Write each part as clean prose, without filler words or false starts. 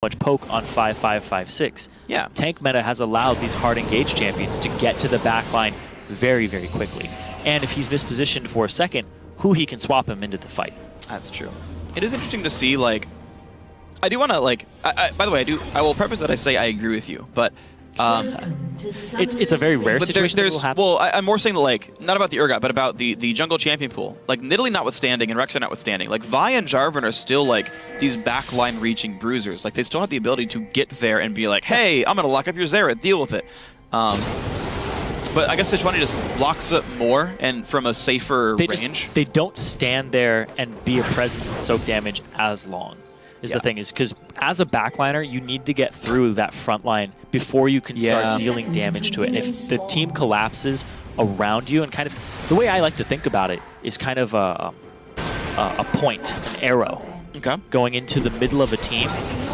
much poke on 5-5-5-6. Yeah. Tank meta has allowed these hard engaged champions to get to the backline very, very quickly. And if he's mispositioned for a second, who he can swap him into the fight. That's true. It is interesting to see, like, I do want to, like, by the way, I will preface that I say I agree with you, but it's a very rare situation that will happen. Well, I'm more saying that, like, not about the Urgot, but about the jungle champion pool. Like, Nidalee notwithstanding and Rek'Sai notwithstanding, like, Vi and Jarvan are still, like, these backline reaching bruisers. Like, they still have the ability to get there and be like, hey, I'm going to lock up your Xerath, deal with it. But I guess Sejuani just locks up more and from a safer range. They don't stand there and be a presence and soak damage as long. The thing is, because as a backliner, you need to get through that front line before you can start dealing damage to it. And if the team collapses around you, and kind of the way I like to think about it is kind of a point, an arrow, going into the middle of a team,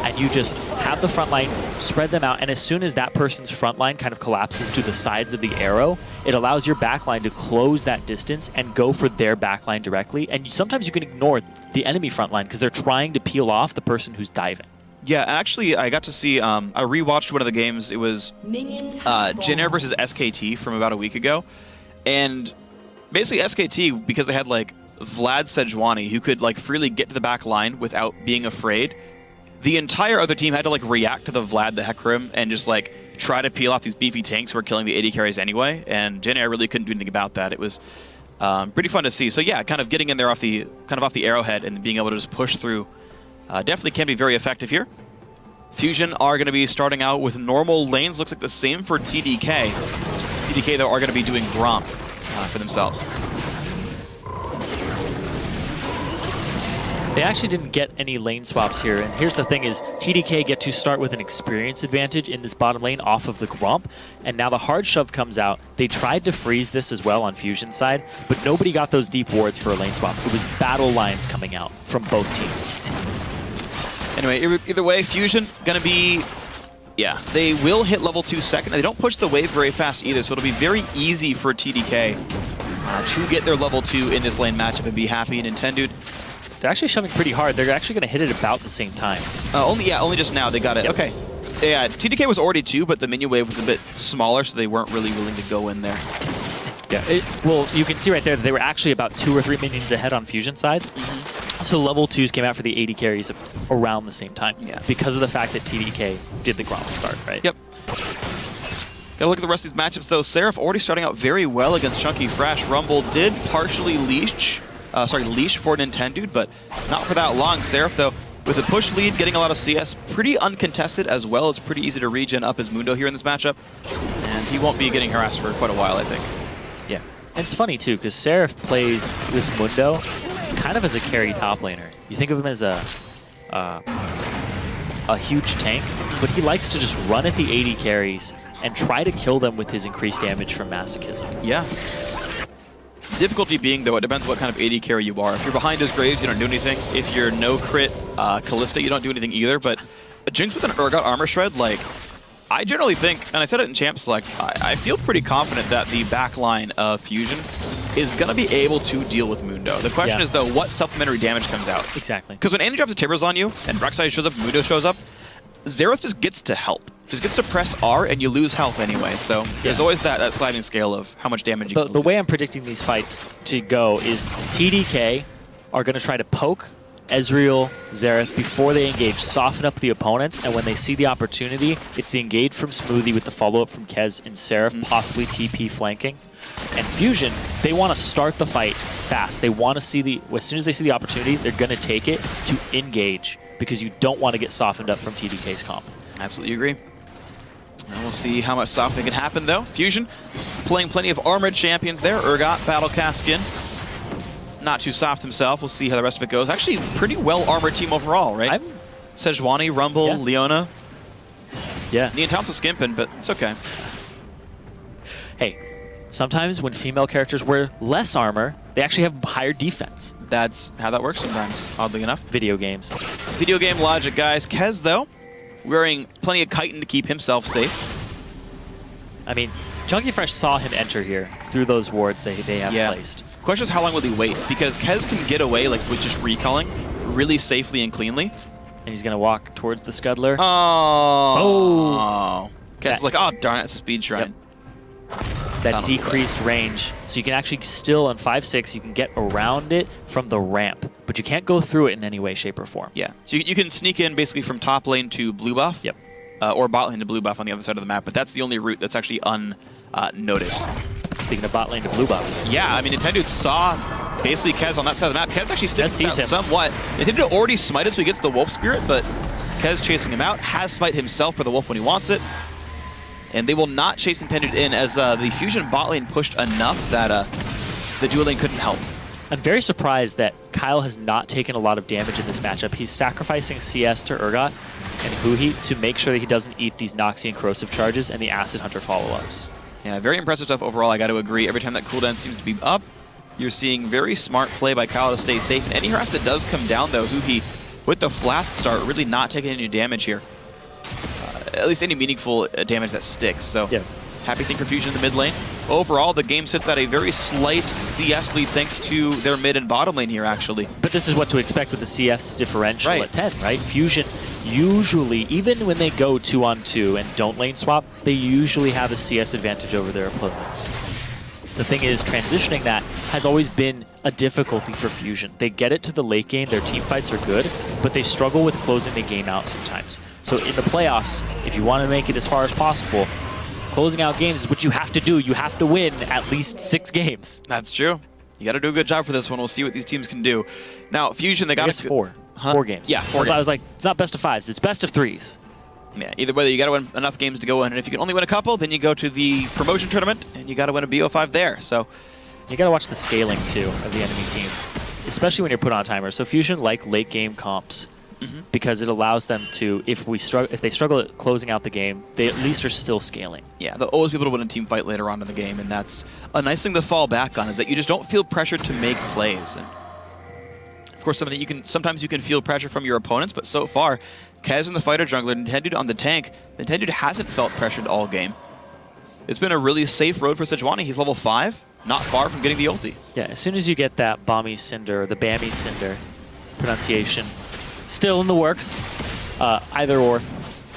and you just have the front line, spread them out, and as soon as that person's front line kind of collapses to the sides of the arrow, it allows your backline to close that distance and go for their backline directly. And sometimes you can ignore the enemy front line because they're trying to peel off the person who's diving. Yeah, actually, I got to see, I rewatched one of the games. It was Jin versus SKT from about a week ago. And basically SKT, because they had, like, Vlad Sejuani, who could, like, freely get to the back line without being afraid, the entire other team had to, like, react to the Vlad the Hecarim and just, like, try to peel off these beefy tanks who were killing the AD carries anyway. And Jin really couldn't do anything about that. It was pretty fun to see. So yeah, kind of getting in there off the arrowhead and being able to just push through definitely can be very effective here. Fusion are going to be starting out with normal lanes. Looks like the same for TDK. TDK, though, are going to be doing Gromp for themselves. They actually didn't get any lane swaps here, and here's the thing is, TDK get to start with an experience advantage in this bottom lane off of the Gromp, and now the hard shove comes out. They tried to freeze this as well on Fusion's side, but nobody got those deep wards for a lane swap. It was battle lines coming out from both teams. Anyway, either way, Fusion gonna be, yeah, they will hit level 2 second. They don't push the wave very fast either, so it'll be very easy for TDK to get their level 2 in this lane matchup and be happy. Nintendo, they're actually shoving pretty hard. They're actually going to hit it about the same time. Only just now they got it. Yep. Okay. Yeah, TDK was already 2, but the minion wave was a bit smaller, so they weren't really willing to go in there. Yeah. Well, you can see right there that they were actually about 2 or 3 minions ahead on Fusion side. So level 2s came out for the AD carries around the same time. Yeah. Because of the fact that TDK did the Gromp start, right? Yep. Gotta look at the rest of these matchups though. Seraph already starting out very well against Chunky Fresh. Rumble did partially leash for Nintendo, but not for that long. Seraph, though, with a push lead, getting a lot of CS, pretty uncontested as well. It's pretty easy to regen up his Mundo here in this matchup, and he won't be getting harassed for quite a while, I think. Yeah, and it's funny, too, because Seraph plays this Mundo kind of as a carry top laner. You think of him as a huge tank, but he likes to just run at the AD carries and try to kill them with his increased damage from Masochism. Yeah. Difficulty being, though, it depends what kind of AD carry you are. If you're behind his Graves, you don't do anything. If you're no crit Callista, you don't do anything either. But a Jinx with an Urgot Armor Shred, like, I generally think, and I said it in Champ Select, I feel pretty confident that the back line of Fusion is going to be able to deal with Mundo. The question is, though, what supplementary damage comes out? Exactly. Because when Andy drops a Tibbers on you, and Rek'Sai shows up, Mundo shows up, Xerath just gets to help. Just gets to press R and you lose health anyway. So there's always that sliding scale of how much damage you can lose. The way I'm predicting these fights to go is TDK are going to try to poke Ezreal, Xerath before they engage, soften up the opponents, and when they see the opportunity, it's the engage from Smoothie with the follow-up from Kez and Seraph, possibly TP flanking. And Fusion, they want to start the fight fast. They want to see as soon as they see the opportunity, they're going to take it to engage because you don't want to get softened up from TDK's comp. Absolutely agree. And we'll see how much softening can happen, though. Fusion playing plenty of armored champions there. Urgot, Battlecast skin. Not too soft himself. We'll see how the rest of it goes. Actually, pretty well-armored team overall, right? Sejuani, Rumble, Leona. Yeah. Neontown's a skimping, but it's okay. Hey, sometimes when female characters wear less armor, they actually have higher defense. That's how that works sometimes, oddly enough. Video games. Video game logic, guys. Kez, though, wearing plenty of chitin to keep himself safe. I mean, Chunky Fresh saw him enter here through those wards they have placed. Question is, how long will he wait? Because Kez can get away like with just recalling really safely and cleanly. And he's going to walk towards the Scuddler. Oh. Kez like, oh, darn it, it's a speed shrine. That decreased range. So you can actually still, on 5-6, you can get around it from the ramp. But you can't go through it in any way, shape, or form. Yeah. So you can sneak in basically from top lane to blue buff. Yep. Or bot lane to blue buff on the other side of the map. But that's the only route that's actually unnoticed. Speaking of bot lane to blue buff. Yeah, I mean, Nintendo saw basically Kez on that side of the map. Kez actually sticks him somewhat. Nintendo already smited, so he gets the Wolf Spirit, but Kez chasing him out, has smite himself for the Wolf when he wants it. And they will not chase Nintendo in as the Fusion bot lane pushed enough that the dual lane couldn't help. I'm very surprised that Kyle has not taken a lot of damage in this matchup. He's sacrificing CS to Urgot and Huhi to make sure that he doesn't eat these Noxian corrosive charges and the Acid Hunter follow-ups. Yeah, very impressive stuff overall, I got to agree. Every time that cooldown seems to be up, you're seeing very smart play by Kyle to stay safe. And any harass that does come down, though, Huhi, with the Flask start, really not taking any damage here. At least any meaningful damage that sticks. So, happy thing for Fusion in the mid lane. Overall, the game sits at a very slight CS lead thanks to their mid and bottom lane here, actually. But this is what to expect with the CS differential at 10, right? Fusion usually, even when they go 2-on-2 and don't lane swap, they usually have a CS advantage over their opponents. The thing is, transitioning that has always been a difficulty for Fusion. They get it to the late game, their team fights are good, but they struggle with closing the game out sometimes. So in the playoffs, if you want to make it as far as possible, closing out games is what you have to do. You have to win at least 6 games. That's true. You got to do a good job for this one. We'll see what these teams can do. Now, Fusion, they got to 4. 4 games. Yeah, 4 games. I was like, it's not best of 5s, it's best of 3s. Yeah, either way, you got to win enough games to go in. And if you can only win a couple, then you go to the promotion tournament, and you got to win a BO5 there. So you got to watch the scaling, too, of the enemy team, especially when you're put on a timer. So Fusion like late game comps. Because it allows them to, if they struggle at closing out the game, they at least are still scaling. Yeah, they'll always be able to win a team fight later on in the game, and that's a nice thing to fall back on, is that you just don't feel pressured to make plays. And of course, sometimes you can feel pressure from your opponents, but so far, Kez in the fighter jungler, Nintendo on the tank, Nintendo hasn't felt pressured all game. It's been a really safe road for Sejuani. He's level 5, not far from getting the ulti. Yeah, as soon as you get that Bomby Cinder, the Bammy Cinder pronunciation, still in the works, either or.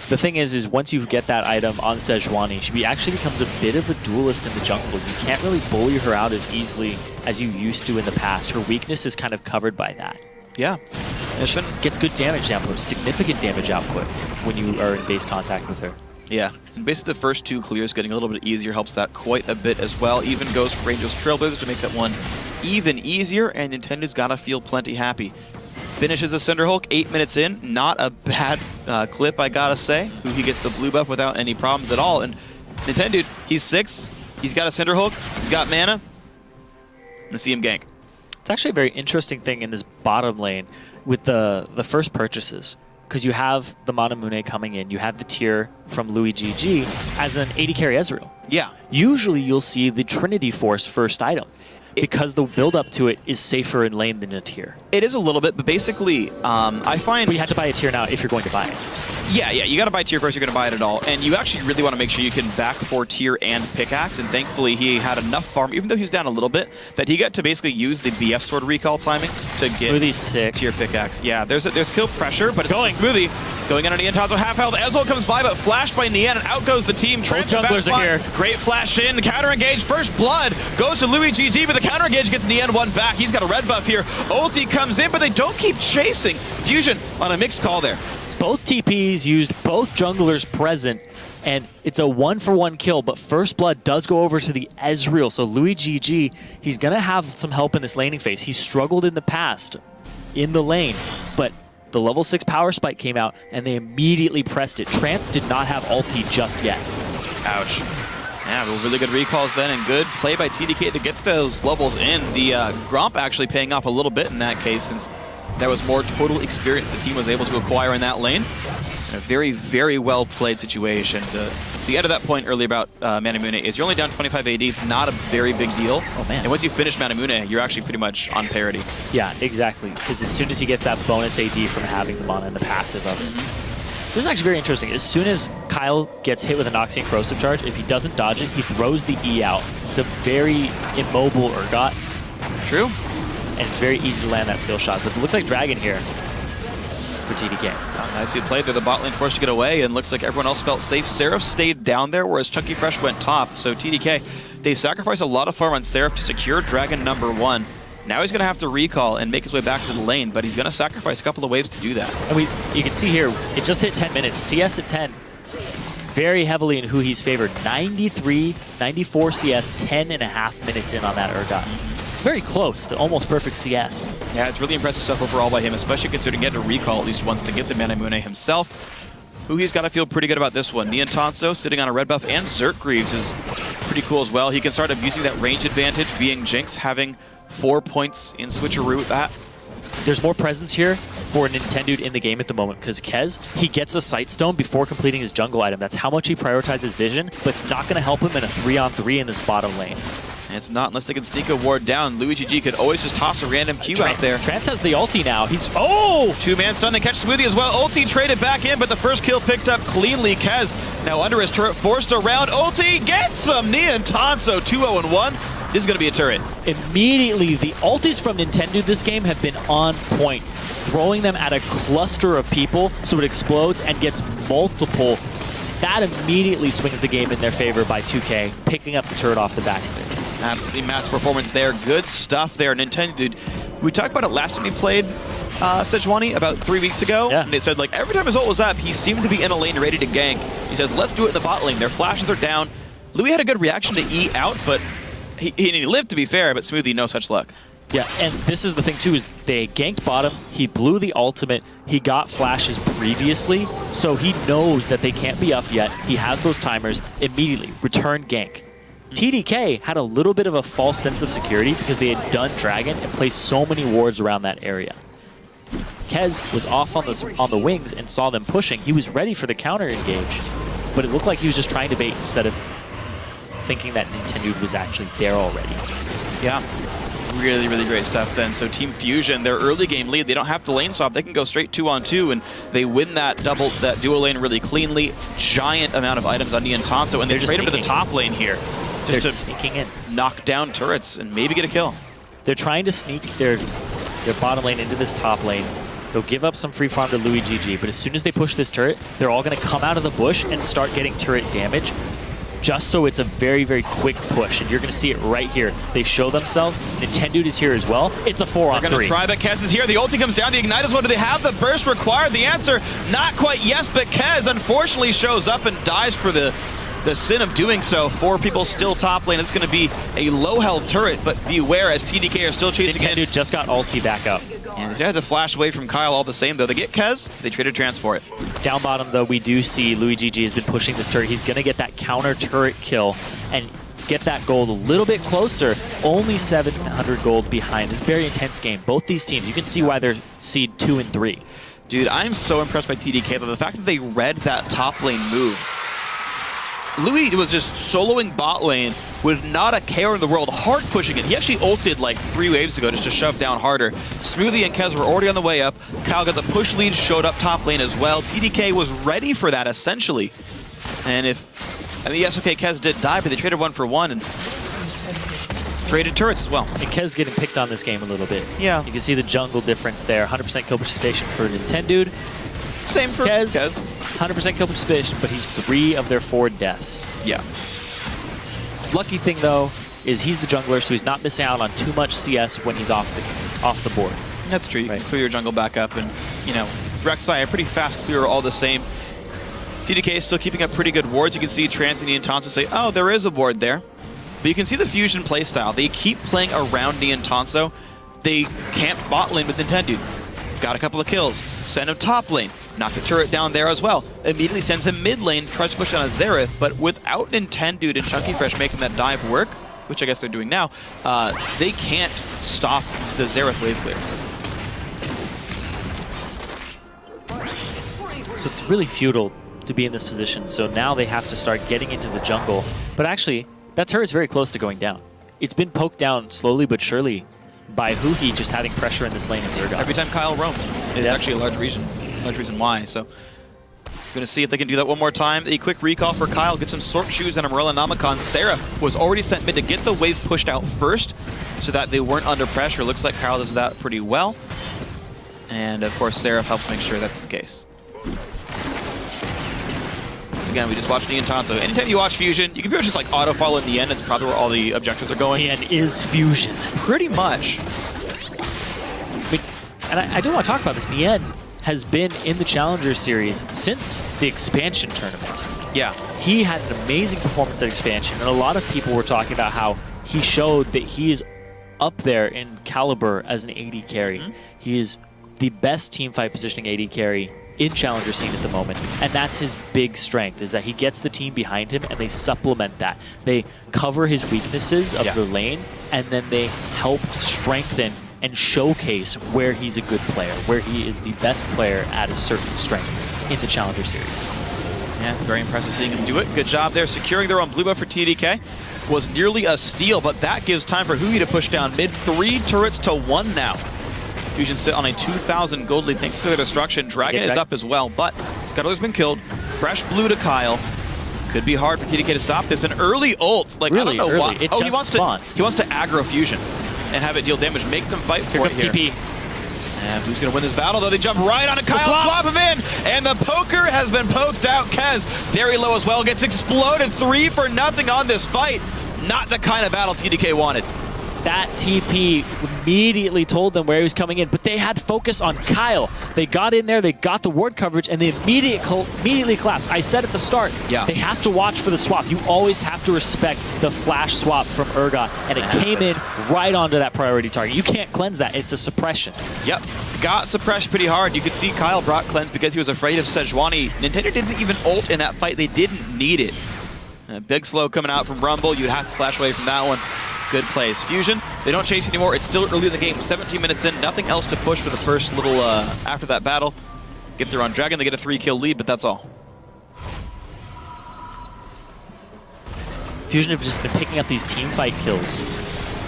The thing is once you get that item on Sejuani, she actually becomes a bit of a duelist in the jungle. You can't really bully her out as easily as you used to in the past. Her weakness is kind of covered by that. Yeah. And she gets good damage output, significant damage output when you are in base contact with her. Yeah, and basically the first 2 clears getting a little bit easier helps that quite a bit as well. Even goes for Angel's Trailblazers to make that one even easier, and Nintendo's got to feel plenty happy. Finishes the Cinder Hulk 8 minutes in. Not a bad clip, I gotta say. He gets the blue buff without any problems at all. And Nintendo, he's 6. He's got a Cinder Hulk. He's got mana. I'm gonna see him gank. It's actually a very interesting thing in this bottom lane with the first purchases. Because you have the Manamune coming in. You have the tier from Louis GG as an AD carry Ezreal. Yeah. Usually you'll see the Trinity Force first item. Because the build-up to it is safer in lane than a tier. It is a little bit, but basically, I find... But you have to buy a tier now if you're going to buy it. Yeah, you got to buy tier first, you're going to buy it at all. And you actually really want to make sure you can back for tier and pickaxe, and thankfully he had enough farm, even though he was down a little bit, that he got to basically use the BF Sword recall timing to get Smoothie 6. Tier pickaxe. Yeah, there's kill pressure, but it's going. Smoothie going in on Nian. Tazo half health. Ezreal comes by, but flashed by Nian, and out goes the team. Junglers are here. Great flash in, counter engage, first blood goes to Louis GG, but the counter engage gets Nian 1 back. He's got a red buff here. Ulti comes in, but they don't keep chasing. Fusion on a mixed call there. Both TPs used both junglers present, and it's a 1-for-1 kill, but first blood does go over to the Ezreal. So Louis GG, he's going to have some help in this laning phase. He struggled in the past in the lane, but the level 6 power spike came out, and they immediately pressed it. Trance did not have ulti just yet. Ouch. Yeah, but really good recalls then, and good play by TDK to get those levels in. The Gromp actually paying off a little bit in that case, since there was more total experience the team was able to acquire in that lane. In a very, very well-played situation. The end of that point earlier about Manamune is you're only down 25 AD. It's not a very big deal. Oh, man. And once you finish Manamune, you're actually pretty much on parity. Yeah, exactly. Because as soon as he gets that bonus AD from having the mana and the passive of it. This is actually very interesting. As soon as Kyle gets hit with a Noxian Corrosive Charge, if he doesn't dodge it, he throws the E out. It's a very immobile Urgot. True. And it's very easy to land that skill shot. So it looks like Dragon here. For TDK. Nicely played there. The bot lane forced to get away, and looks like everyone else felt safe. Seraph stayed down there, whereas Chunky Fresh went top. So TDK, they sacrificed a lot of farm on Seraph to secure Dragon #1. Now he's going to have to recall and make his way back to the lane, but he's going to sacrifice a couple of waves to do that. And you can see here, it just hit 10 minutes. CS at 10, very heavily in who he's favored. 93, 94 CS, 10.5 minutes in on that Urgot. It's very close to almost perfect CS. Yeah, it's really impressive stuff overall by him, especially considering he had to recall at least once to get the Manamune himself. Huhi's got to feel pretty good about this one. Neon Tonso sitting on a red buff, and Zerk Greaves is pretty cool as well. He can start abusing that range advantage, being Jinx, having 4 points in switcheroo with that. There's more presence here for Nintendo in the game at the moment because Kez, he gets a Sight Stone before completing his jungle item. That's how much he prioritizes vision, but it's not going to help him in a 3-on-3 in this bottom lane. And it's not unless they can sneak a ward down. Louis GG could always just toss a random Q out there. Trance has the ulti now. He's, oh! Two-man stun, they catch Smoothie as well. Ulti traded back in, but the first kill picked up cleanly. Kez now under his turret, forced around. Ulti gets some. Neon Tonso 2-0-1. This is going to be a turret. Immediately, the ultis from Nintendo this game have been on point, throwing them at a cluster of people so it explodes and gets multiple. That immediately swings the game in their favor by 2K, picking up the turret off the back of it. Absolutely massive performance there. Good stuff there. Nintendo, we talked about it last time he played Sejuani about 3 weeks ago. Yeah. And it said, like, every time his ult was up, he seemed to be in a lane ready to gank. He says, let's do it in the bot lane. Their flashes are down. Louis had a good reaction to E out, but he lived, to be fair, but Smoothie, no such luck. Yeah, and this is the thing too, is they ganked bottom, he blew the ultimate, he got flashes previously, so he knows that they can't be up yet. He has those timers, immediately, return gank. TDK had a little bit of a false sense of security because they had done Dragon and placed so many wards around that area. Kez was off on the wings and saw them pushing. He was ready for the counter engage, but it looked like he was just trying to bait instead of thinking that Nintendo was actually there already. Yeah, really, really great stuff then. So Team Fusion, their early game lead, they don't have to lane swap. They can go straight 2-on-2, and they win that dual lane really cleanly. Giant amount of items on Neon Tonso, and they trade him to the top lane here. Just They're to sneaking in. Knock down turrets and maybe get a kill. They're trying to sneak their bottom lane into this top lane. They'll give up some free farm to Louis GG, but as soon as they push this turret, they're all going to come out of the bush and start getting turret damage, just so it's a very, very quick push. And you're going to see it right here. They show themselves. Nintendo is here as well. It's a 4-on-3. They're going to try, but Kez is here. The ulti comes down. The Ignite is one. Do they have the burst required? The answer, not quite yes, but Kez unfortunately shows up and dies for the sin of doing so. 4 people still top lane. It's going to be a low health turret, but beware as TDK are still chasing in. Nintendo just got ulti back up. And they had to flash away from Kyle all the same, though. They get Kez. They traded Trance for it. Down bottom, though, we do see Louis GG has been pushing this turret. He's going to get that counter turret kill and get that gold a little bit closer. Only 700 gold behind. It's a very intense game. Both these teams, you can see why they're seed 2 and 3. Dude, I'm so impressed by TDK, though. The fact that they read that top lane move. Louis was just soloing bot lane with not a care in the world, hard pushing it. He actually ulted like 3 waves ago just to shove down harder. Smoothie and Kez were already on the way up. Kyle got the push lead, showed up top lane as well. TDK was ready for that, essentially. And yes, okay, Kez did die, but they traded 1 for 1 and traded turrets as well. And Kez getting picked on this game a little bit. Yeah. You can see the jungle difference there. 100% kill participation for Nintendo. Same for Kez. 100% kill participation, but he's 3 of their 4 deaths. Yeah. Lucky thing, though, is he's the jungler, so he's not missing out on too much CS when he's off the board. That's true. You can clear your jungle back up, and, you know, Rek'Sai, a pretty fast clear all the same. TDK is still keeping up pretty good wards. You can see Trance and Neon Tonso say, oh, there is a ward there. But you can see the Fusion playstyle. They keep playing around Neon Tonso. They camp bot lane with Nintendo. Got a couple of kills. Send him top lane. Knock the turret down there as well. Immediately sends him mid lane, tries to push down a Xerath, but without Nintendo and Chunky Fresh making that dive work, which I guess they're doing now, they can't stop the Xerath wave clear. So it's really futile to be in this position, so now they have to start getting into the jungle. But actually, that turret's very close to going down. It's been poked down slowly but surely by Huhi just having pressure in this lane as Urgot. Every time Kyle roams. It's actually a large reason why. So we're going to see if they can do that one more time. A quick recall for Kyle. Get some Sword Shoes and Umbrella Namicon. Seraph was already sent mid to get the wave pushed out first so that they weren't under pressure. Looks like Kyle does that pretty well. And of course, Seraph helps make sure that's the case. Once again, we just watched Nian Tanso. Anytime you watch Fusion, you can pretty much just like auto-follow in the end. It's probably where all the objectives are going. Nian is Fusion. Pretty much. And I do want to talk about this. Nian has been in the Challenger Series since the expansion tournament. Yeah. He had an amazing performance at expansion, and a lot of people were talking about how he showed that he is up there in caliber as an AD carry. He is the best teamfight positioning AD carry in Challenger scene at the moment, and that's his big strength, is that he gets the team behind him and they supplement that. They cover his weaknesses of the lane, and then they help strengthen and showcase where he's a good player, where he is the best player at a certain strength in the Challenger Series. Yeah, it's very impressive seeing him do it. Good job there. Securing their own blue buff for TDK was nearly a steal, but that gives time for Huhi to push down mid. 3 turrets to 1 now. Fusion sit on a 2,000 gold lead thanks to their destruction. Dragon is up as well, but Scuttler's been killed. Fresh blue to Kyle. Could be hard for TDK to stop this. An early ult. Like, really I don't know why. It just spawned. He wants to aggro Fusion and have it deal damage. Make them fight for it here. TP. And who's going to win this battle, though? They jump right on a Kyle, flop him in, and the poker has been poked out. Kez, very low as well, gets exploded. 3 for nothing on this fight. Not the kind of battle TDK wanted. That TP immediately told them where he was coming in, but they had focus on Kyle. They got in there, they got the ward coverage, and they immediately collapsed. I said at the start, they has to watch for the swap. You always have to respect the flash swap from Urgot, and it came in right onto that priority target. You can't cleanse that. It's a suppression. Yep. Got suppressed pretty hard. You could see Kyle brought cleanse because he was afraid of Sejuani. Nintendo didn't even ult in that fight. They didn't need it. Big slow coming out from Rumble. You'd have to flash away from that one. Good plays. Fusion, they don't chase anymore. It's still early in the game. 17 minutes in. Nothing else to push for the first little after that battle. Get there on Dragon. They get a 3-kill lead, but that's all. Fusion have just been picking up these team fight kills.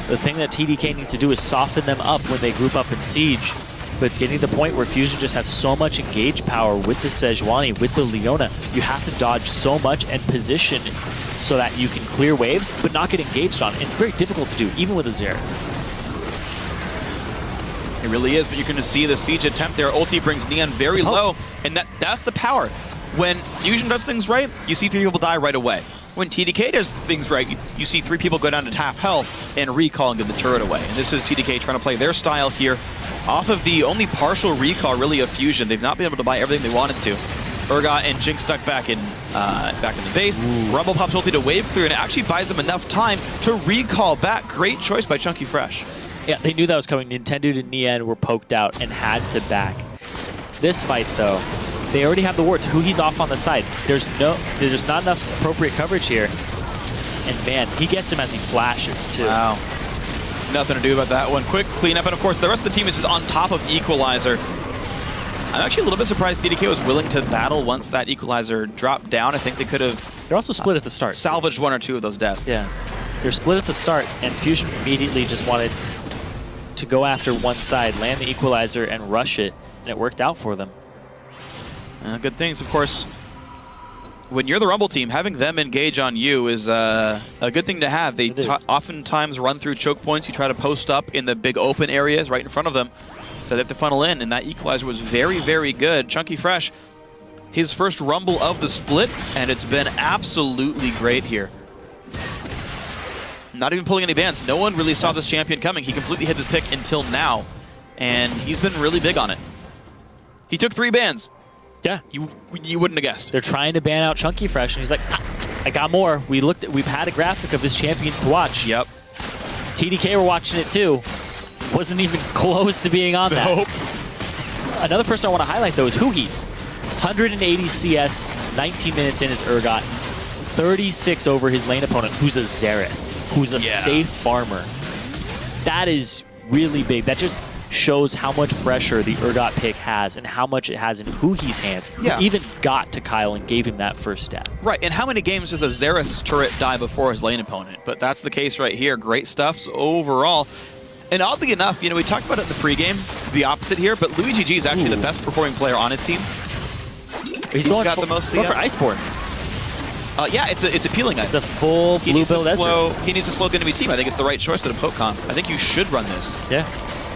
The thing that TDK needs to do is soften them up when they group up in Siege. But it's getting to the point where Fusion just have so much engage power with the Sejuani, with the Leona. You have to dodge so much and position so that you can clear waves, but not get engaged on. And it's very difficult to do, even with a Xerath. It really is, but you're going to see the Siege attempt there. Ulti brings Nian very low, and that's the power. When Fusion does things right, you see 3 people die right away. When TDK does things right, you see 3 people go down to half health and recall and get the turret away. And this is TDK trying to play their style here. Off of the only partial recall, really, of Fusion. They've not been able to buy everything they wanted to. Urgot and Jinx stuck back in the base. Rumble pops ulti to wave clear, and it actually buys them enough time to recall back. Great choice by Chunky Fresh. Yeah, they knew that was coming. Nintendo and Nian were poked out and had to back. This fight, though, they already have the wards. Huhi's off on the side. There's not enough appropriate coverage here. And man, he gets him as he flashes, too. Wow. Nothing to do about that one. Quick cleanup, and of course, the rest of the team is just on top of Equalizer. I'm actually a little bit surprised TDK was willing to battle once that Equalizer dropped down. I think they could have... They're also split at the start. Salvaged 1 or 2 of those deaths. Yeah. They're split at the start, and Fusion immediately just wanted to go after one side, land the Equalizer, and rush it, and it worked out for them. Good things, of course. When you're the Rumble team, having them engage on you is a good thing to have. They oftentimes run through choke points. You try to post up in the big open areas right in front of them. So they have to funnel in, and that Equalizer was very, very good. Chunky Fresh, his first Rumble of the split, and it's been absolutely great here. Not even pulling any bans. No one really saw this champion coming. He completely hit his pick until now, and he's been really big on it. He took 3 bans. Yeah. You wouldn't have guessed. They're trying to ban out Chunky Fresh, and he's like, I got more. We've had a graphic of his champions to watch. Yep. TDK were watching it too. Wasn't even close to being on that. Another person I want to highlight, though, is Huhi. 180 CS, 19 minutes in is Urgot. 36 over his lane opponent, who's a Xerath, who's a safe farmer. That is really big. That just shows how much pressure the Urgot pick has and how much it has in Huhi's hands. Yeah. Who even got to Kyle and gave him that first step. Right, and how many games does a Xerath's turret die before his lane opponent? But that's the case right here. Great stuff overall. And oddly enough, we talked about it in the pregame, the opposite here, but Luigi G is actually the best performing player on his team. He's going got the most CS. For Iceborne. Yeah, it's appealing. It's a full blue build Ezreal. He needs to slow the enemy team. I think it's the right choice to the poke comp. I think you should run this. Yeah.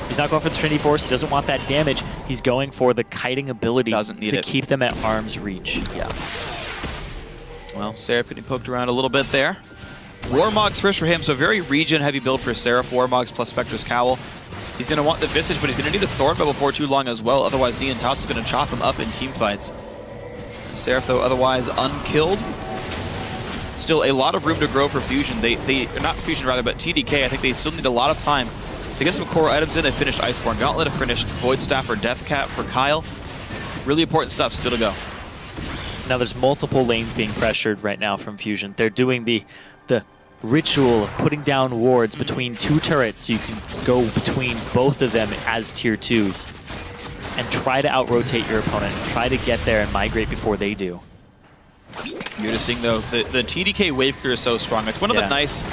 He's not going for the Trinity Force. He doesn't want that damage. He's going for the kiting ability to keep them at arm's reach. Yeah. Well, Seraph getting poked around a little bit there. Warmog's first for him, so very regen-heavy build for Seraph. Warmog's plus Spectre's Cowl. He's going to want the Visage, but he's going to need a Thornbow before too long as well. Otherwise, Neon Toss is going to chop him up in team fights. Seraph, though, otherwise unkilled. Still a lot of room to grow for Fusion. Not Fusion, rather, but TDK. I think they still need a lot of time to get some core items in. They finished Iceborne Gauntlet, have finished Void Staff or Death Cap for Kyle. Really important stuff still to go. Now there's multiple lanes being pressured right now from Fusion. They're doing the ritual of putting down wards between two turrets so you can go between both of them as tier 2s and try to out-rotate your opponent. Try to get there and migrate before they do. You're just seeing, though, the TDK wave clear is so strong. It's one of the nice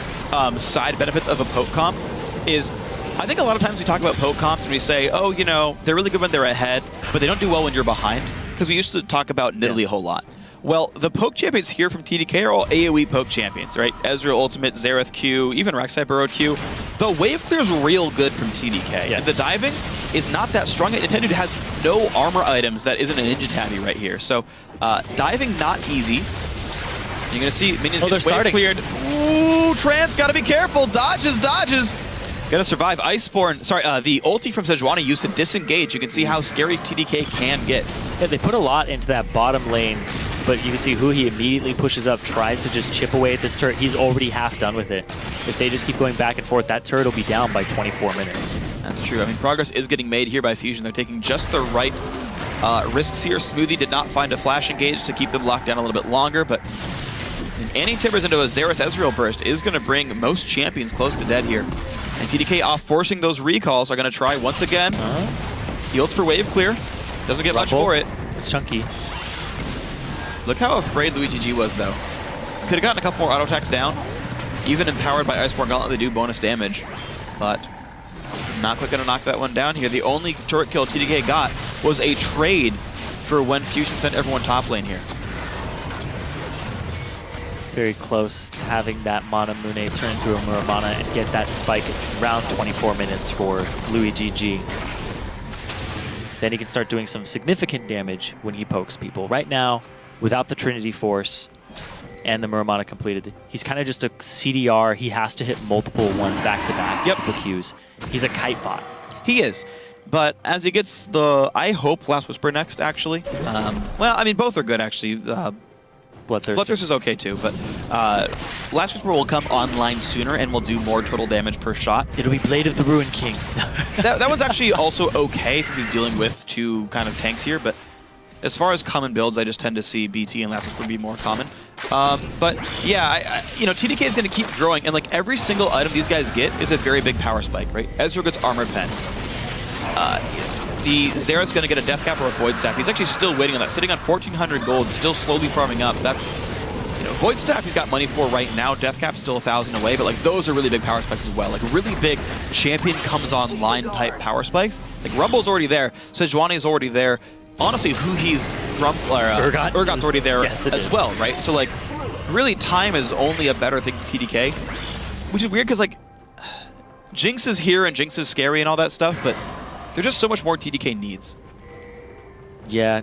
side benefits of a poke comp is, I think a lot of times we talk about poke comps and we say, oh, you know, they're really good when they're ahead, but they don't do well when you're behind, because we used to talk about Nidalee a whole lot. Well, the poke champions here from TDK are all AoE poke champions, right? Ezreal Ultimate, Xerath Q, even Rek'Sai Burrowed Q. The wave clear is real good from TDK. Yeah. And the diving is not that strong. Nintendo has no armor items that isn't a Ninja Tabby right here. So diving not easy. You're going to see minions get wave cleared. Ooh, Trance, got to be careful. Dodges. Gonna survive. Iceborne, sorry, the ulti from Sejuani used to disengage. You can see how scary TDK can get. Yeah, they put a lot into that bottom lane, but you can see who he immediately pushes up, tries to just chip away at this turret. He's already half done with it. If they just keep going back and forth, that turret will be down by 24 minutes. That's true. I mean, progress is getting made here by Fusion. They're taking just the right risks here. Smoothie did not find a flash engage to keep them locked down a little bit longer, but anti-timbers into a Xerath Ezreal burst is going to bring most champions close to dead here. And TDK off forcing those recalls are going to try once again. He ults for wave clear. Doesn't get much for it. It's chunky. Look how afraid Luigi G was, though. Could have gotten a couple more auto attacks down. Even empowered by Iceborne Gauntlet, they do bonus damage. But not quite going to knock that one down here. The only turret kill TDK got was a trade for when Fusion sent everyone top lane here. Very close to having that Mana Mune turn into a Muramana and get that spike around 24 minutes for Luigi G. Then he can start doing some significant damage when he pokes people. Right now, without the Trinity Force and the Muramana completed, he's kind of just a CDR. He has to hit multiple ones back-to-back, multiple Qs. He's a kite bot. He is. But as he gets the, I hope, Last Whisper next, actually. Well, I mean, both are good, actually. Bloodthirst is okay too, but Last Whisper will come online sooner and will do more total damage per shot. It'll be Blade of the Ruin King. that one's actually also okay since he's dealing with two kind of tanks here, but as far as common builds, I just tend to see BT and Last Whisper be more common. But yeah, you know, TDK is going to keep growing, and like every single item these guys get is a very big power spike, right? Ezreal gets Armored Pen. The Xerath's going to get a Death Cap or a Void Staff. He's actually still waiting on that, sitting on 1,400 gold, still slowly farming up. That's, you know, Void Staff he's got money for right now. Death Cap's still 1,000 away, but like those are really big power spikes as well. Like really big champion comes online type power spikes. Like Rumble's already there, Sejuani's already there. Honestly, who he's Urgot's already there as well, right? So like, really, time is only a better thing for TDK, which is weird because like, Jinx is here and Jinx is scary and all that stuff, but there's just so much more TDK needs. Yeah.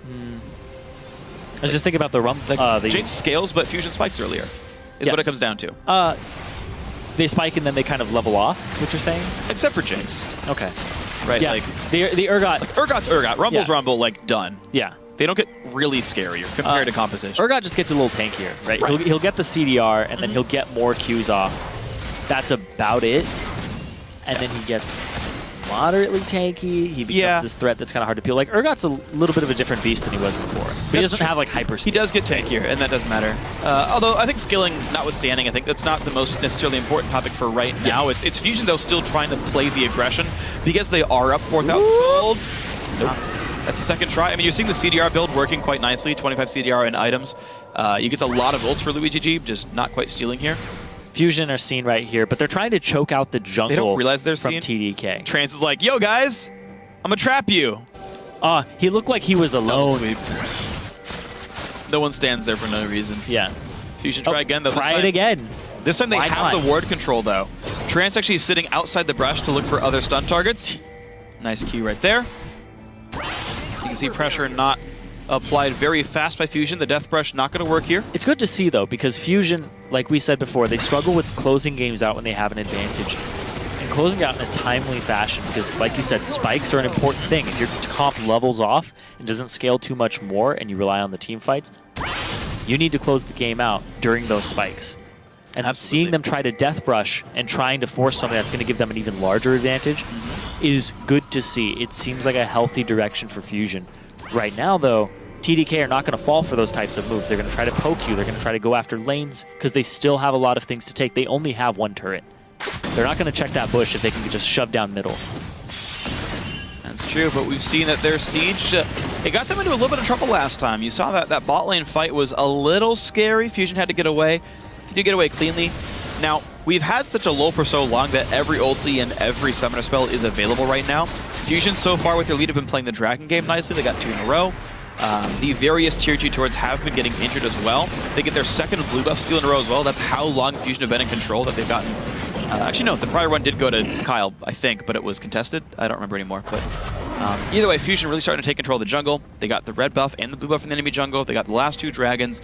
I was just thinking about the Jinx scales, but Fusion spikes earlier, is what it comes down to. They spike and then they kind of level off, is what you're saying? Except for Jinx. Okay. Right, yeah, like the Urgot. Like Urgot's Urgot. Rumble's Rumble, like, done. Yeah. They don't get really scarier compared to composition. Urgot just gets a little tankier, right? He'll get the CDR, and then he'll get more Qs off. That's about it. And then he gets moderately tanky. He becomes this threat that's kind of hard to peel. Like, Urgot's a little bit of a different beast than he was before. But he doesn't have, like, hyper skill. He does get tankier, and that doesn't matter. Although, I think skilling notwithstanding, I think that's not the most necessarily important topic for right now. It's Fusion, though, still trying to play the aggression because they are up 4,000 gold. Nope. That's the second try. I mean, you're seeing the CDR build working quite nicely, 25 CDR in items. You get a lot of ults for Luigi G, just not quite stealing here. Fusion are seen right here, but they're trying to choke out the jungle. They don't realize they're from seen. TDK. Trance is like, yo guys, I'm gonna trap you. He looked like he was alone. No one stands there for no reason. Yeah. Fusion try again though. Try it again. This time they have the ward control though. Trance actually sitting outside the brush to look for other stun targets. Nice Q right there. You can see pressure not applied very fast by Fusion. The Death Brush not going to work here. It's good to see, though, because Fusion, like we said before, they struggle with closing games out when they have an advantage. And closing out in a timely fashion, because, like you said, spikes are an important thing. If your comp levels off and doesn't scale too much more and you rely on the team fights, you need to close the game out during those spikes. And Absolutely. seeing them try to Death Brush and trying to force something that's going to give them an even larger advantage is good to see. It seems like a healthy direction for Fusion. Right now, though, TDK are not going to fall for those types of moves. They're going to try to poke you. They're going to try to go after lanes because they still have a lot of things to take. They only have one turret. They're not going to check that bush if they can just shove down middle. That's true, but we've seen that their siege, it got them into a little bit of trouble last time. You saw that bot lane fight was a little scary. Fusion had to get away. He did get away cleanly. Now, we've had such a lull for so long that every ulti and every summoner spell is available right now. Fusion, so far with their lead, have been playing the Dragon game nicely. They got 2 in a row. The various tier 2 turrets have been getting injured as well. They get their second blue buff steal in a row as well. That's how long Fusion have been in control, that they've gotten. Actually, no, the prior one did go to Kyle, I think, but it was contested. I don't remember anymore. But either way, Fusion really starting to take control of the jungle. They got the red buff and the blue buff in the enemy jungle. They got the last 2 dragons.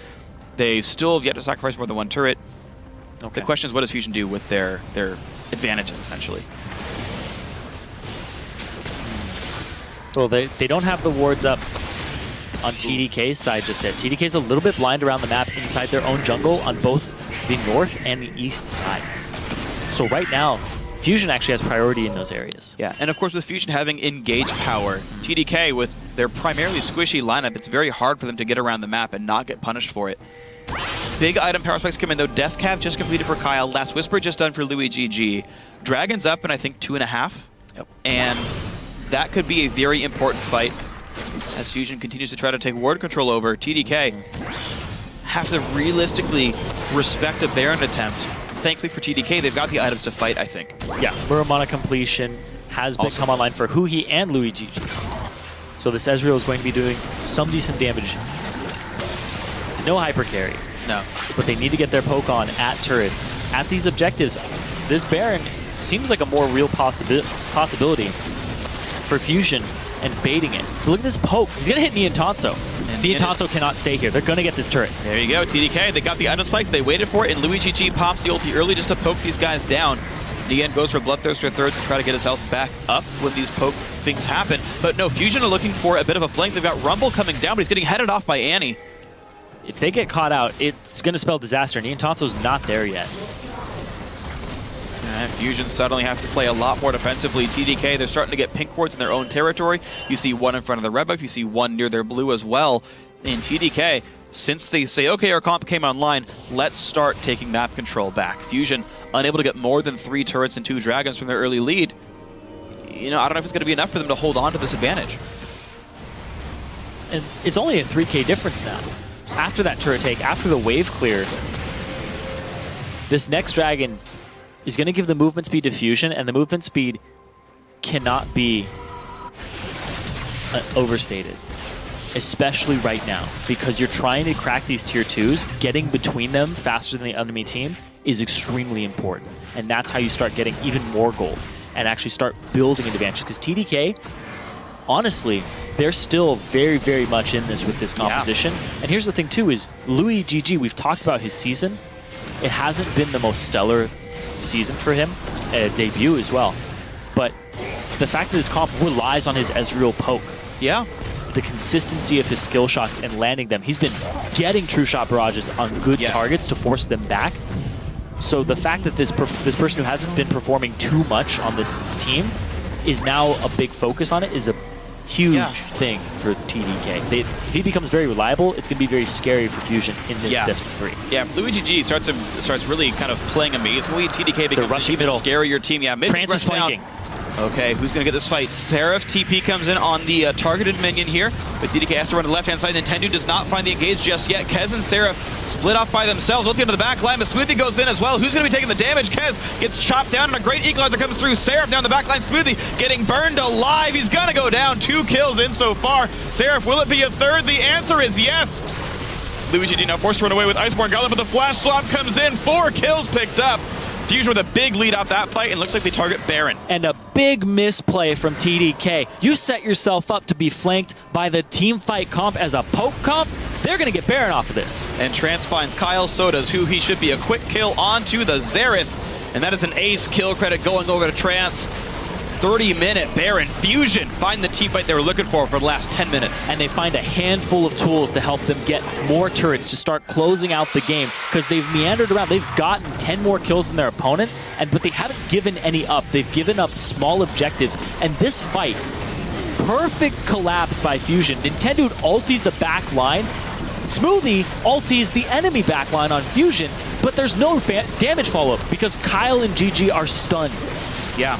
They still have yet to sacrifice more than 1 turret. Okay. The question is, what does Fusion do with their advantages, essentially? Well, they don't have the wards up on TDK's side just yet. TDK's a little bit blind around the map inside their own jungle on both the north and the east side. So right now, Fusion actually has priority in those areas. Yeah, and of course with Fusion having engage power, TDK with their primarily squishy lineup, it's very hard for them to get around the map and not get punished for it. Big item power spikes come in though. Death Cav just completed for Kyle. Last Whisper just done for Louis GG. Dragon's up in I think 2.5. Yep. And that could be a very important fight as Fusion continues to try to take ward control over. TDK have to realistically respect a Baron attempt. Thankfully for TDK, they've got the items to fight, I think. Yeah, Muramana completion has come online for Huhi and Louis GG. So this Ezreal is going to be doing some decent damage. No hyper carry. No. But they need to get their poke on at turrets. At these objectives, this Baron seems like a more real possibility for Fusion and baiting it. But look at this poke. He's going to hit Niantanso. Niantanso cannot stay here. They're going to get this turret. There you go, TDK. They got the item spikes. They waited for it, and Louis GG pops the ulti early just to poke these guys down. DN goes for Bloodthirster third to try to get his health back up when these poke things happen. But no, Fusion are looking for a bit of a flank. They've got Rumble coming down, but he's getting headed off by Annie. If they get caught out, it's going to spell disaster. Niantanso's not there yet. And Fusion suddenly have to play a lot more defensively. TDK, they're starting to get pink wards in their own territory. You see one in front of the red buff. You see one near their blue as well. In TDK, since they say, okay, our comp came online, let's start taking map control back. Fusion unable to get more than 3 turrets and 2 dragons from their early lead. You know, I don't know if it's going to be enough for them to hold on to this advantage. And it's only a 3K difference now. After that turret take, after the wave clear, this next dragon is going to give the movement speed to Fusion, and the movement speed cannot be overstated, especially right now, because you're trying to crack these tier 2s. Getting between them faster than the enemy team is extremely important, and that's how you start getting even more gold and actually start building an advantage, because TDK, honestly, they're still very, very much in this with this composition. Yeah. And here's the thing too, is Louis GG, we've talked about his season. It hasn't been the most stellar season for him, debut as well. But the fact that this comp relies on his Ezreal poke. Yeah. The consistency of his skill shots and landing them. He's been getting true shot barrages on good targets to force them back. So the fact that this person who hasn't been performing too much on this team is now a big focus on it is a huge thing for TDK. If he becomes very reliable, it's going to be very scary for Fusion in this best of 3. Yeah, if Louis GG starts really kind of playing amazingly, TDK becomes an even scarier team. Yeah, mid Trance is flanking. Okay, who's going to get this fight? Seraph TP comes in on the targeted minion here, but TDK has to run to the left-hand side. Nintendo does not find the engage just yet. Kez and Seraph split off by themselves. Ulti into the back line, but Smoothie goes in as well. Who's going to be taking the damage? Kez gets chopped down, and a great equalizer comes through. Seraph down the back line. Smoothie getting burned alive. He's going to go down. 2 kills in so far. Seraph, will it be a third? The answer is yes. Louis GG now forced to run away with Iceborne Gauntlet, but the flash swap comes in. 4 kills picked up. Fusion with a big lead off that fight, and looks like they target Baron. And a big misplay from TDK. You set yourself up to be flanked by the team fight comp as a poke comp. They're going to get Baron off of this. And Trance finds Kyle Sodas, who he should be a quick kill onto the Xerath. And that is an ace kill credit going over to Trance. 30-minute Baron Fusion find the team fight they were looking for the last 10 minutes. And they find a handful of tools to help them get more turrets to start closing out the game, because they've meandered around. They've gotten 10 more kills than their opponent, but they haven't given any up. They've given up small objectives. And this fight, perfect collapse by Fusion. Nintendo ultis the back line. Smoothie ultis the enemy back line on Fusion, but there's no damage follow-up because Kyle and GG are stunned. Yeah.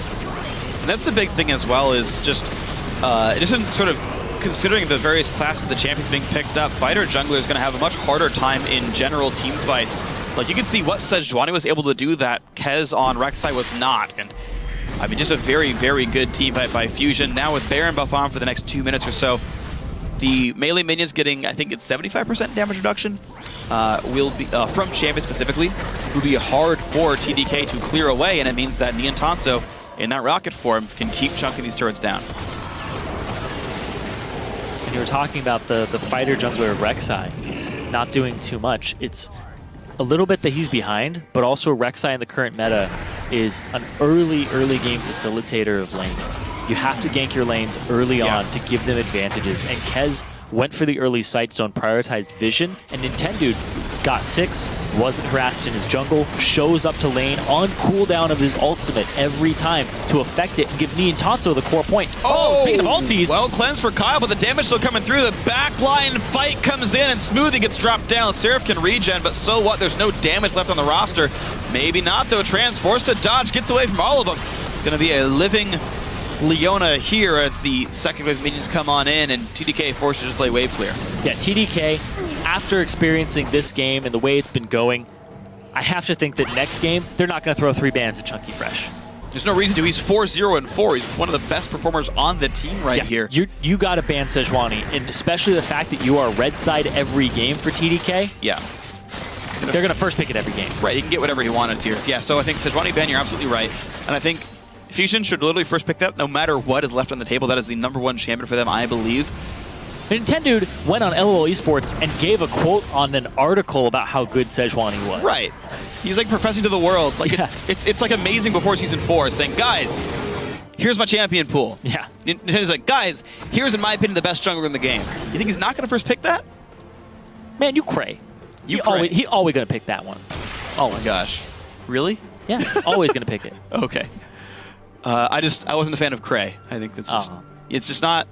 That's the big thing as well, is just it isn't sort of considering the various classes of the champions being picked up. Fighter jungler is going to have a much harder time in general team fights. Like, you can see what Sejuani was able to do that Kez on Rek'Sai was not. And I mean, just a very, very good team fight by Fusion. Now with Baron buff on for the next 2 minutes or so, the melee minions getting, I think it's 75% damage reduction, will be from champions specifically, will be hard for TDK to clear away, and it means that Nian Tanso in that rocket form can keep chunking these turrets down. And you were talking about the fighter jungler of Rek'Sai not doing too much. It's a little bit that he's behind, but also Rek'Sai in the current meta is an early game facilitator of lanes. You have to gank your lanes early on to give them advantages, and Kez went for the early sight zone, prioritized vision, and Nintendo got 6, wasn't harassed in his jungle, shows up to lane on cooldown of his ultimate every time to affect it and give Nian Tanso the core point. Oh, speaking of ultis. Well cleansed for Kyle, but the damage still coming through. The backline fight comes in, and Smoothie gets dropped down. Seraph can regen, but so what? There's no damage left on the roster. Maybe not, though. Trance forced to dodge, gets away from all of them. It's going to be a living Leona here as the second wave minions come on in, and TDK forced to just play wave clear. Yeah, TDK, after experiencing this game and the way it's been going, I have to think that next game, they're not going to throw 3 bans at Chunky Fresh. There's no reason to. He's 4-0-4. He's one of the best performers on the team right here. You got to ban Sejuani, and especially the fact that you are red side every game for TDK. Yeah. They're going to first pick it every game. Right, he can get whatever he wanted here. Yeah, so I think Sejuani ban, you're absolutely right. And I think Fusion should literally first pick that no matter what is left on the table. That is the #1 champion for them, I believe. Nintendo went on LOL Esports and gave a quote on an article about how good Sejuani was. Right. He's like professing to the world. Like it's like amazing before Season 4, saying, guys, here's my champion pool. Yeah. Nintendo's like, guys, here's in my opinion the best jungler in the game. You think he's not going to first pick that? Man, you cray. He always going to pick that one. Oh my gosh. Really? Yeah, always going to pick it. Okay. I wasn't a fan of Cray. I think that's just, it's just not,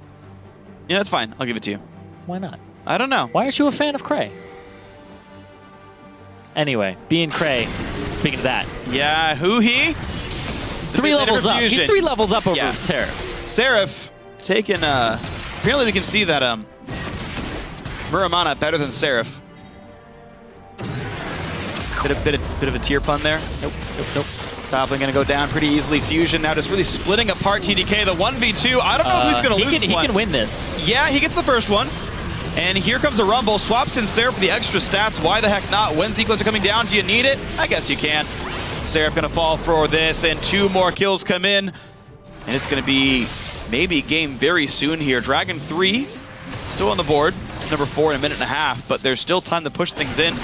yeah, that's fine. I'll give it to you. Why not? I don't know. Why aren't you a fan of Cray? Anyway, being Cray, speaking of that. Yeah, who he? 3 levels up. He's 3 levels up over Seraph. Seraph taking, apparently we can see that Muramana better than Seraph. Bit of a tier pun there. Nope. Top lane going to go down pretty easily. Fusion now just really splitting apart TDK. The 1v2. I don't know who's going to lose this one. He can win this. Yeah, he gets the first one. And here comes a rumble. Swaps in Seraph for the extra stats. Why the heck not? When Equals are coming down, do you need it? I guess you can. Seraph going to fall for this, and 2 more kills come in. And it's going to be maybe game very soon here. Dragon 3 still on the board. Number 4 in a minute and a half, but there's still time to push things in.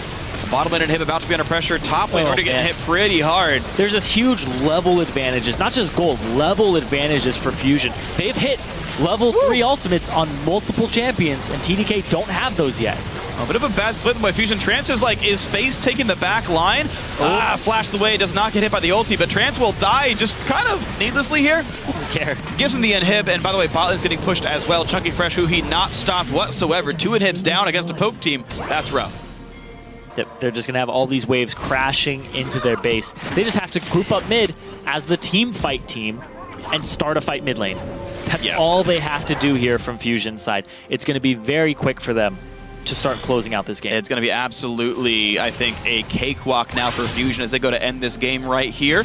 Bottom lane and him about to be under pressure. Top lane already getting hit pretty hard. There's this huge level advantages, not just gold, level advantages for Fusion. They've hit level 3 ultimates on multiple champions, and TDK don't have those yet. A bit of a bad split by Fusion. Trance is like, is Face taking the back line? Flashed away, does not get hit by the ulti, but Trance will die just kind of needlessly here. Doesn't care. Gives him the inhib, and by the way, bot lane's getting pushed as well. Chunky Fresh, who he not stopped whatsoever. 2 inhibs down against a poke team. That's rough. They're just going to have all these waves crashing into their base. They just have to group up mid as the team fight team and start a fight mid lane. That's all they have to do here from Fusion's side. It's going to be very quick for them to start closing out this game. It's going to be absolutely, I think, a cakewalk now for Fusion as they go to end this game right here.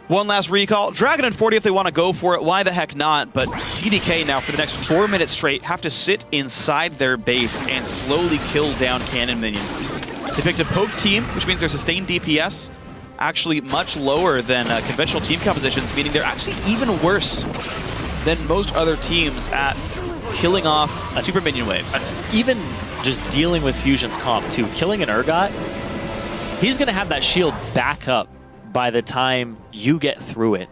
One last recall. Dragon and 40 if they want to go for it. Why the heck not? But TDK now for the next 4 minutes straight have to sit inside their base and slowly kill down cannon minions. They picked a poke team, which means they're sustained DPS. actually much lower than conventional team compositions, meaning they're actually even worse than most other teams at killing off super minion waves. Even just dealing with Fusion's comp too, killing an Urgot, he's going to have that shield back up by the time you get through it.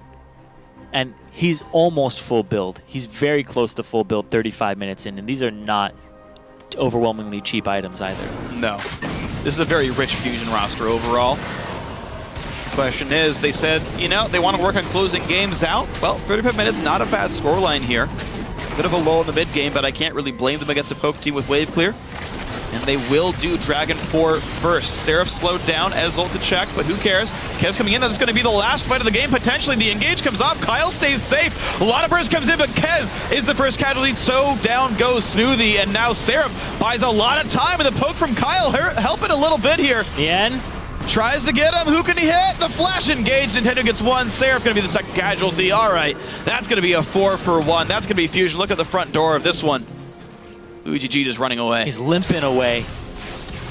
And he's almost full build. He's very close to full build 35 minutes in, and these are not overwhelmingly cheap items either. No. This is a very rich Fusion roster overall. Question is, they said, you know, they want to work on closing games out. Well, 35 minutes, not a bad scoreline here. Bit of a lull in the mid game, but I can't really blame them against a poke team with wave clear. And they will do Dragon 4 first. Seraph slowed down as ulted check, but who cares? Kez coming in, that's going to be the last fight of the game, potentially. The engage comes off, Kyle stays safe. A lot of burst comes in, but Kez is the first casualty, so down goes Smoothie, and now Seraph buys a lot of time, and the poke from Kyle helping a little bit here. Yen tries to get him, who can he hit? The flash engage, Nintendo gets one, Seraph going to be the second casualty. All right, that's going to be a 4-for-1. That's going to be Fusion. Look at the front door of this one. Luigi G just running away. He's limping away,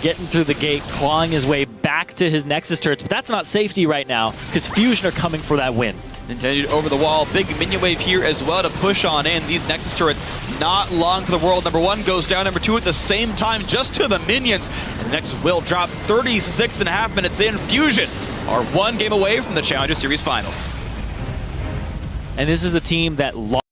getting through the gate, clawing his way back to his Nexus turrets, but that's not safety right now, because Fusion are coming for that win. Nintendo over the wall, big minion wave here as well to push on in. These Nexus turrets, not long for the world. Number 1 goes down, number 2 at the same time, just to the minions. And the Nexus will drop 36.5 minutes in. Fusion are 1 game away from the Challenger Series Finals. And this is the team that lost